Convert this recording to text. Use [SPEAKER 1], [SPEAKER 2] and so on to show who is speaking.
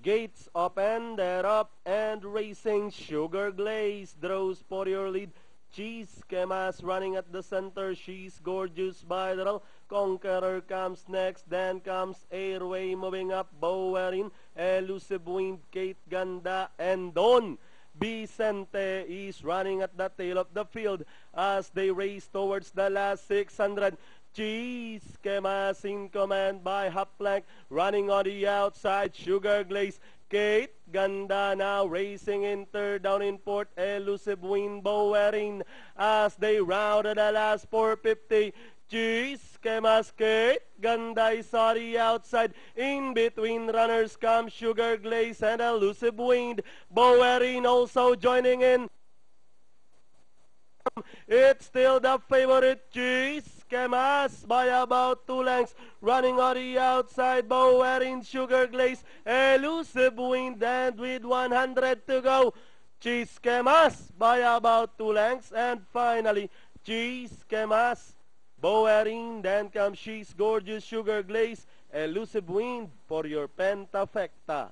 [SPEAKER 1] Gates open, they're up and racing. Sugar Glaze draws for your lead. Cheese Kemas running at the center. She's gorgeous by the roll. Conqueror comes next. Then comes Airway moving up. Bowerin, Elusive Wind, Kate Ganda, and Don Vicente is running at the tail of the field as they race towards the last 600. Cheese Kemas in command by Haplank, running on the outside. Sugar Glaze, Kate Ganda now racing in third, down in fourth. Elusive Wind, Bowerin as they rounded the last 450. Cheese Kemas, Kate Ganda is on the outside. In between runners come Sugar Glaze and Elusive Wind. Bowerin also joining in. It's still the favorite, Cheese Kemas, by about 2 lengths. Running on the outside, Bowerin, Sugar Glaze, Elusive Wind, and with 100 to go, Cheese Kemas by about 2 lengths. And finally, Cheese Kemas, Bowerin, then comes She's Gorgeous, Sugar Glaze, Elusive Wind for your Pentafecta.